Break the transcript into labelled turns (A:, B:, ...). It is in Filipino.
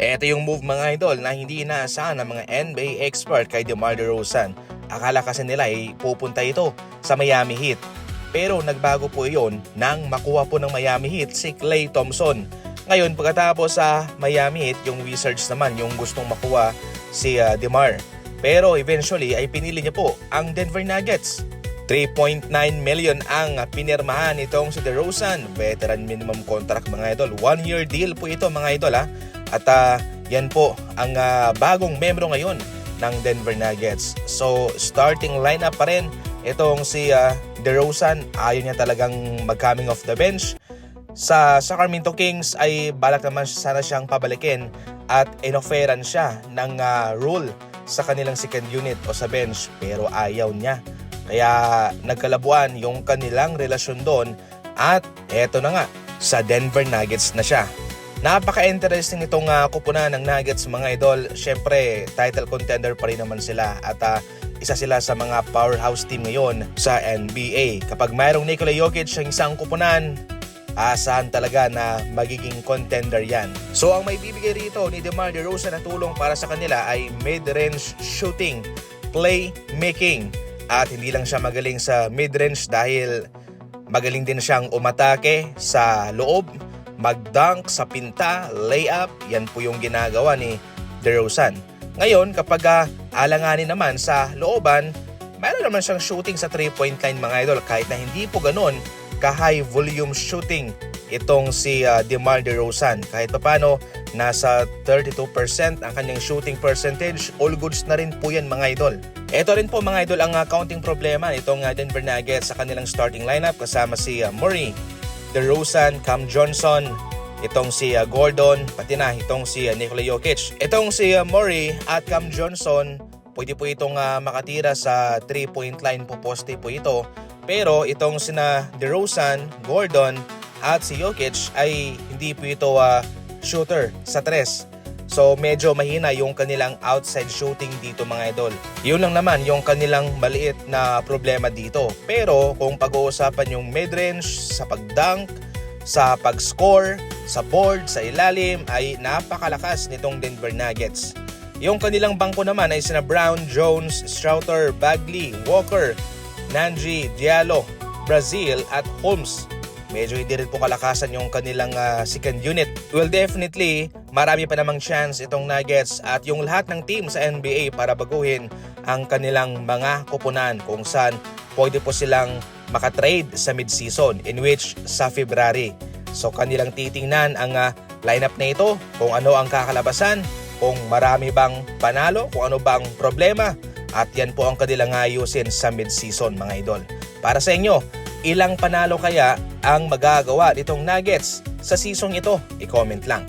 A: Ito yung move mga idol na hindi inaasahan ng mga NBA expert kay DeMar DeRozan. Akala kasi nila ay pupunta ito sa Miami Heat. Pero nagbago po iyon nang makuha po ng Miami Heat si Klay Thompson. Ngayon pagkatapos sa Miami Heat, yung Wizards naman yung gustong makuha si DeMar. Pero eventually ay pinili niya po ang Denver Nuggets. 3.9 million ang pinirmahan itong si DeRozan. Veteran minimum contract mga idol. 1-year deal po ito mga idol ha. At yan po ang bagong membro ngayon ng Denver Nuggets. So starting lineup pa rin itong si DeRozan. Ayaw niya talagang mag-coming off the bench. Sa Sacramento Kings ay balak naman sana siyang pabalikin at inofferan siya ng role sa kanilang second unit o sa bench, pero ayaw niya. Kaya nagkalabuan yung kanilang relasyon doon at eto na nga, sa Denver Nuggets na siya. Napaka-interesting itong kupunan ng Nuggets mga idol. Siyempre, title contender pa rin naman sila at isa sila sa mga powerhouse team ngayon sa NBA. Kapag mayroong Nikola Jokic ang isang kupunan, asahan talaga na magiging contender yan. So ang may bibigay rito ni DeMar DeRozan na tulong para sa kanila ay mid-range shooting, playmaking. At hindi lang siya magaling sa mid-range dahil magaling din siyang umatake sa loob, mag-dunk sa pinta, layup. Yan po yung ginagawa ni DeRozan. Ngayon kapag alanganin naman sa looban, mayroon naman siyang shooting sa 3-point line mga idol. Kahit na hindi po ganun ka-high volume shooting itong si DeMar DeRozan. Kahit paano, nasa 32% ang kanyang shooting percentage. All goods na rin po yan mga idol. Ito rin po mga idol ang counting problema itong Denver Nuggets sa kanilang starting lineup kasama si Murray, DeRozan, Cam Johnson, itong si Gordon, pati na itong si Nikola Jokic. Itong si Murray at Cam Johnson, pwede po itong makatira sa 3-point line po, poste po ito. Pero itong sina DeRozan, Gordon at si Jokic ay hindi po ito shooter sa 3. So medyo mahina yung kanilang outside shooting dito mga idol. Yun lang naman yung kanilang maliit na problema dito. Pero kung pag-uusapan yung mid-range, sa pag-dunk, sa pag-score, sa board, sa ilalim ay napakalakas nitong Denver Nuggets. Yung kanilang bangko naman ay sina Brown, Jones, Strouter, Bagley, Walker, Nanji, Diallo, Brazil at Holmes. Medyo hindi rin po kalakasan yung kanilang second unit. Well, definitely, marami pa namang chance itong Nuggets at yung lahat ng team sa NBA para baguhin ang kanilang mga kupunan kung saan pwede po silang makatrade sa mid-season in which sa February. So kanilang titingnan ang lineup na ito, kung ano ang kakalabasan, kung marami bang panalo, kung ano bang problema, at yan po ang kanilang ayusin sa mid-season mga idol. Para sa inyo, ilang panalo kaya ang magagawa nitong Nuggets sa season ito? I-comment lang.